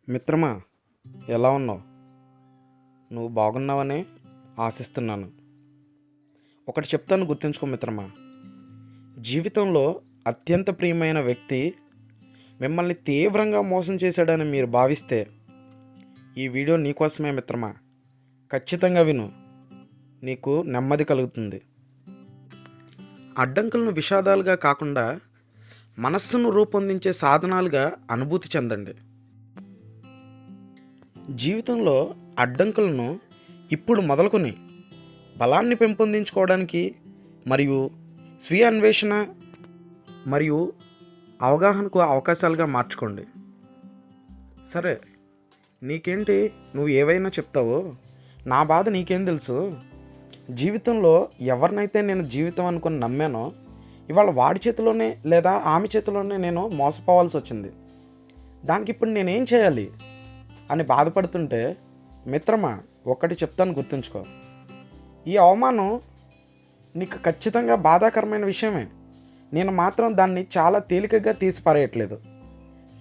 మిత్రమా, ఎలా ఉన్నావు? నువ్వు బాగున్నావని ఆశిస్తున్నాను. ఒకటి చెప్తాను, గుర్తుంచుకో మిత్రమా. జీవితంలో అత్యంత ప్రియమైన వ్యక్తి మిమ్మల్ని తీవ్రంగా మోసం చేశాడని మీరు భావిస్తే ఈ వీడియో నీకోసమే మిత్రమా. ఖచ్చితంగా విను, నీకు నెమ్మది కలుగుతుంది. అడ్డంకులను విషాదాలుగా కాకుండా మనస్సును రూపొందించే సాధనాలుగా అనుభూతి చెందండి. జీవితంలో అడ్డంకులను ఇప్పుడు మొదలుకొని బలాన్ని పెంపొందించుకోవడానికి మరియు స్వీయ అన్వేషణ మరియు అవగాహనకు అవకాశాలుగా మార్చుకోండి. సరే, నీకేంటి, నువ్వు ఏవైనా చెప్తావో, నా బాధ నీకేం తెలుసు? జీవితంలో ఎవరినైతే నేను జీవితం అనుకొని నమ్మానో ఇవాళ వాడి చేతిలోనే లేదా ఆమె చేతిలోనే నేను మోసపోవాల్సి వచ్చింది. దానికి ఇప్పుడు నేనేం చేయాలి అని బాధపడుతుంటే మిత్రమా, ఒక్కటి చెప్తాను, గుర్తుంచుకో. ఈ అవమానం నీకు ఖచ్చితంగా బాధాకరమైన విషయమే. నేను మాత్రం దాన్ని చాలా తేలికగా తీసి పారేయట్లేదు.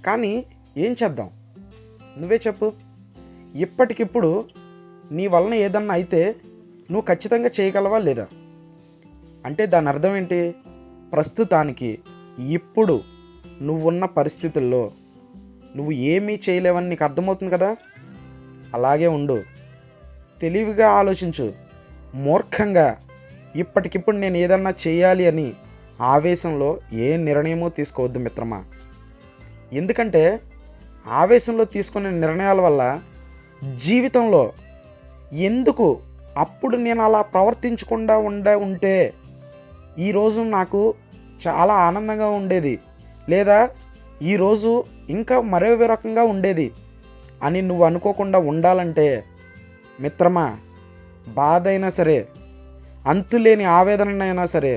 కానీ ఏం చేద్దాం, నువ్వే చెప్పు. ఇప్పటికిప్పుడు నీ వలన ఏదన్నా అయితే నువ్వు ఖచ్చితంగా చేయగలవా లేదా? అంటే దాని అర్థం ఏంటి? ప్రస్తుతానికి ఇప్పుడు నువ్వున్న పరిస్థితుల్లో నువ్వు ఏమీ చేయలేవని నీకు అర్థమవుతుంది కదా. అలాగే ఉండు, తెలివిగా ఆలోచించు. మూర్ఖంగా ఇప్పటికిప్పుడు నేను ఏదన్నా చేయాలి అని ఆవేశంలో ఏ నిర్ణయమో తీసుకోవద్దు మిత్రమా. ఎందుకంటే ఆవేశంలో తీసుకునే నిర్ణయాల వల్ల జీవితంలో ఎందుకు అప్పుడు నేను అలా ప్రవర్తించకుండా ఉంటే ఈరోజు నాకు చాలా ఆనందంగా ఉండేది, లేదా ఈరోజు ఇంకా మరో రకంగా ఉండేది అని నువ్వు అనుకోకుండా ఉండాలంటే మిత్రమా, బాధ అయినా సరే, అంతులేని ఆవేదనైనా సరే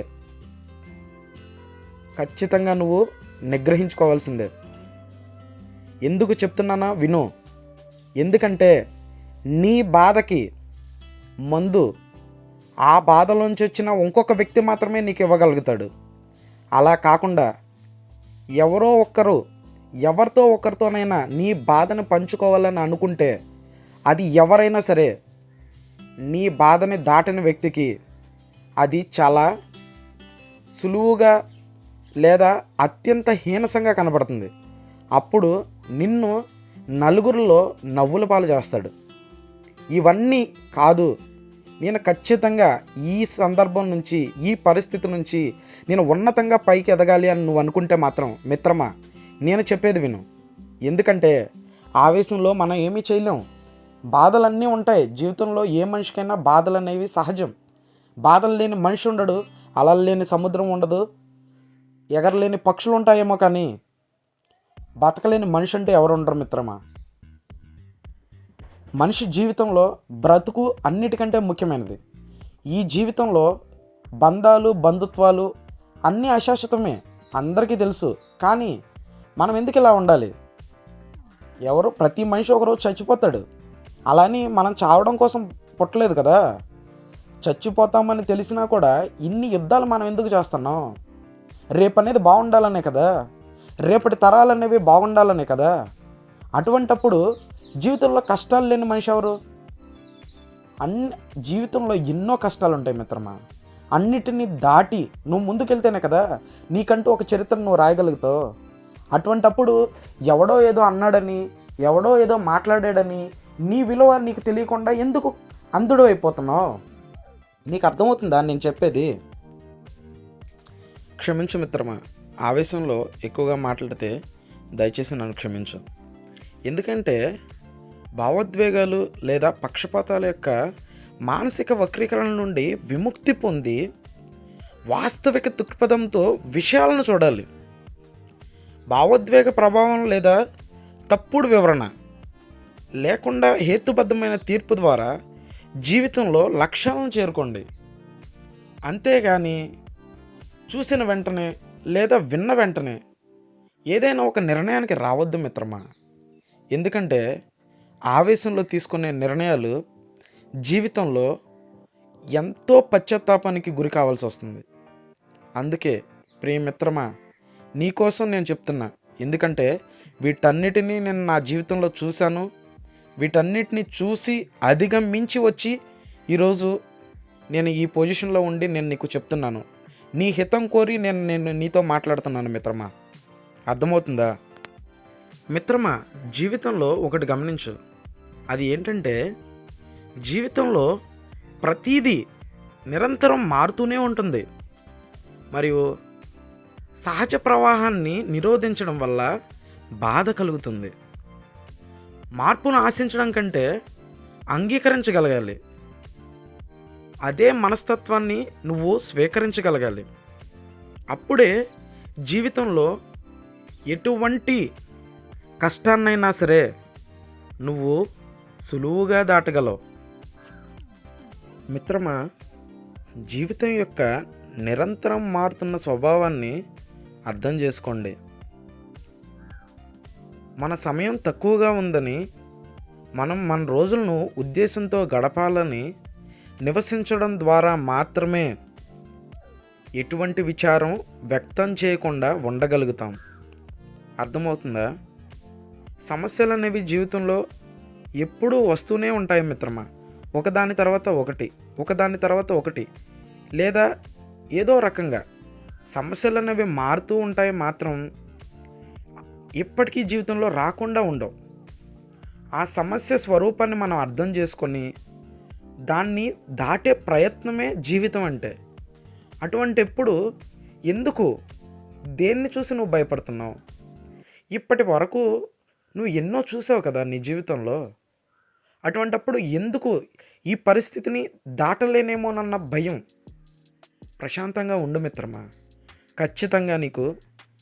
ఖచ్చితంగా నువ్వు నిగ్రహించుకోవాల్సిందే. ఎందుకు చెప్తున్నానో విను. ఎందుకంటే నీ బాధకి మందు ఆ బాధలోంచి వచ్చిన ఇంకొక వ్యక్తి మాత్రమే నీకు ఇవ్వగలుగుతాడు. అలా కాకుండా ఎవరితో ఒకరితోనైనా నీ బాధను పంచుకోవాలని అనుకుంటే అది ఎవరైనా సరే నీ బాధని దాటిన వ్యక్తికి అది చాలా సులువుగా లేదా అత్యంత హీనసంగా కనబడుతుంది. అప్పుడు నిన్ను నలుగురిలో నవ్వుల పాలు చేస్తాడు. ఇవన్నీ కాదు, నేను ఖచ్చితంగా ఈ సందర్భం నుంచి, ఈ పరిస్థితి నుంచి నేను ఉన్నతంగా పైకి ఎదగాలి అని నువ్వు అనుకుంటే మాత్రం మిత్రమా, నేను చెప్పేది విను. ఎందుకంటే ఆవేశంలో మనం ఏమీ చేయలేం. బాధలన్నీ ఉంటాయి జీవితంలో. ఏ మనిషికైనా బాధలు అనేవి సహజం. బాధలు లేని మనిషి ఉండడు, అలలు లేని సముద్రం ఉండదు, ఎగరలేని పక్షులు ఉంటాయేమో, కానీ బతకలేని మనిషి అంటే ఎవరు ఉండరు మిత్రమా. మనిషి జీవితంలో బ్రతుకు అన్నిటికంటే ముఖ్యమైనది. ఈ జీవితంలో బంధాలు, బంధుత్వాలు అన్నీ అశాశ్వతమే, అందరికీ తెలుసు. కానీ మనం ఎందుకు ఇలా ఉండాలి? ప్రతి మనిషి ఒకరోజు చచ్చిపోతాడు. అలాని మనం చావడం కోసం పుట్టలేదు కదా. చచ్చిపోతామని తెలిసినా కూడా ఇన్ని యుద్ధాలు మనం ఎందుకు చేస్తున్నాం? రేపనేది బాగుండాలనే కదా, రేపటి తరాలనేవి బాగుండాలనే కదా. అటువంటప్పుడు జీవితంలో కష్టాలు లేని మనిషి ఎవరు? జీవితంలో ఎన్నో కష్టాలు ఉంటాయి మిత్రమా. అన్నిటినీ దాటి నువ్వు ముందుకెళ్తేనే కదా నీకంటూ ఒక చరిత్ర నువ్వు రాయగలుగుతావు. అటువంటప్పుడు ఎవడో ఏదో అన్నాడని, ఎవడో ఏదో మాట్లాడాడని నీ విలువ నీకు తెలియకుండా ఎందుకు అంధుడు అయిపోతున్నావు? నీకు అర్థమవుతుందా నేను చెప్పేది? క్షమించు మిత్రమా, ఆవేశంలో ఎక్కువగా మాట్లాడితే దయచేసి నన్ను క్షమించు. ఎందుకంటే భావోద్వేగాలు లేదా పక్షపాతాల యొక్క మానసిక వక్రీకరణ నుండి విముక్తి పొంది వాస్తవిక దృక్పథంతో విషయాలను చూడాలి. భావోద్వేగ ప్రభావం లేదా తప్పుడు వివరణ లేకుండా హేతుబద్ధమైన తీర్పు ద్వారా జీవితంలో లక్ష్యాలను చేరుకోండి. అంతేగాని చూసిన వెంటనే లేదా విన్న వెంటనే ఏదైనా ఒక నిర్ణయానికి రావద్దు మిత్రమా. ఎందుకంటే ఆవేశంలో తీసుకునే నిర్ణయాలు జీవితంలో ఎంతో పశ్చాత్తాపానికి గురి కావాల్సి వస్తుంది. అందుకే ప్రియమిత్రమా, నీకోసం నేను చెప్తున్నా, ఎందుకంటే వీటన్నిటినీ నేను నా జీవితంలో చూశాను. వీటన్నిటిని చూసి అధిగమించి వచ్చి ఈరోజు నేను ఈ పొజిషన్లో ఉండి నేను నీకు చెప్తున్నాను. నీ హితం కోరి నేను నీతో మాట్లాడుతున్నాను మిత్రమా. అర్థమవుతుందా? మిత్రమా, జీవితంలో ఒకటి గమనించు. అది ఏంటంటే, జీవితంలో ప్రతీదీ నిరంతరం మారుతూనే ఉంటుంది. మరియు సహజ ప్రవాహాన్ని నిరోధించడం వల్ల బాధ కలుగుతుంది. మార్పును ఆశించడం కంటే అంగీకరించగలగాలి. అదే మనస్తత్వాన్ని నువ్వు స్వీకరించగలగాలి. అప్పుడే జీవితంలో ఎటువంటి కష్టాన్నైనా సరే నువ్వు సులువుగా దాటగలవు. మిత్రమా, జీవితం యొక్క నిరంతరం మారుతున్న స్వభావాన్ని అర్థం చేసుకోండి. మన సమయం తక్కువగా ఉందని మనం మన రోజులను ఉద్దేశంతో గడపాలని నివసించడం ద్వారా మాత్రమే ఎటువంటి విచారం వ్యక్తం చేయకుండా ఉండగలుగుతాం. అర్థమవుతుందా? సమస్యలు అనేవి జీవితంలో ఎప్పుడూ వస్తూనే ఉంటాయి మిత్రమా. ఒకదాని తర్వాత ఒకటి లేదా ఏదో రకంగా సమస్యలు అనేవి మారుతూ ఉంటాయి, మాత్రం ఇప్పటికీ జీవితంలో రాకుండా ఉండవు. ఆ సమస్య స్వరూపాన్ని మనం అర్థం చేసుకొని దాన్ని దాటే ప్రయత్నమే జీవితం అంటే. అటువంటి ఎప్పుడు ఎందుకు దేన్ని చూసి నువ్వు భయపడుతున్నావు? ఇప్పటి వరకు నువ్వు ఎన్నో చూసావు కదా నీ జీవితంలో. అటువంటప్పుడు ఎందుకు ఈ పరిస్థితిని దాటలేనేమోనన్న భయం? ప్రశాంతంగా ఉండు మిత్రమా. ఖచ్చితంగా నీకు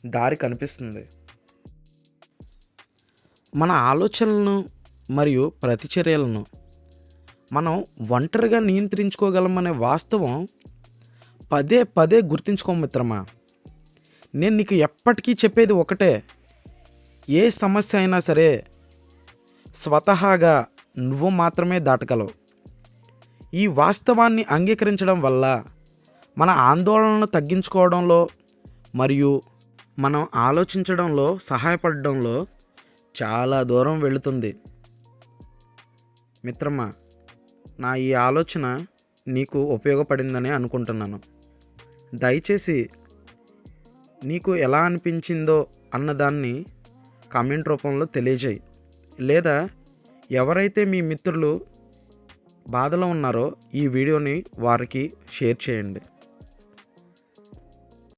దారి కనిపిస్తుంది. మన ఆలోచనలను మరియు ప్రతిచర్యలను మనం ఒంటరిగా నియంత్రించుకోగలమనే వాస్తవం పదే పదే గుర్తుంచుకో మిత్రమా. నేను నీకు ఎప్పటికీ చెప్పేది ఒకటే, ఏ సమస్య అయినా సరే స్వతహాగా నువ్వు మాత్రమే దాటగలవు. ఈ వాస్తవాన్ని అంగీకరించడం వల్ల మన ఆందోళనను తగ్గించుకోవడంలో మరియు మనం ఆలోచించడంలో సహాయపడడంలో చాలా దూరం వెళుతుంది. మిత్రమా, నా ఈ ఆలోచన నీకు ఉపయోగపడిందని అనుకుంటున్నాను. దయచేసి నీకు ఎలా అనిపించిందో అన్నదాన్ని కామెంట్ రూపంలో తెలియజేయి. లేదా ఎవరైతే మీ మిత్రులు బాధలో ఉన్నారో ఈ వీడియోని వారికి షేర్ చేయండి.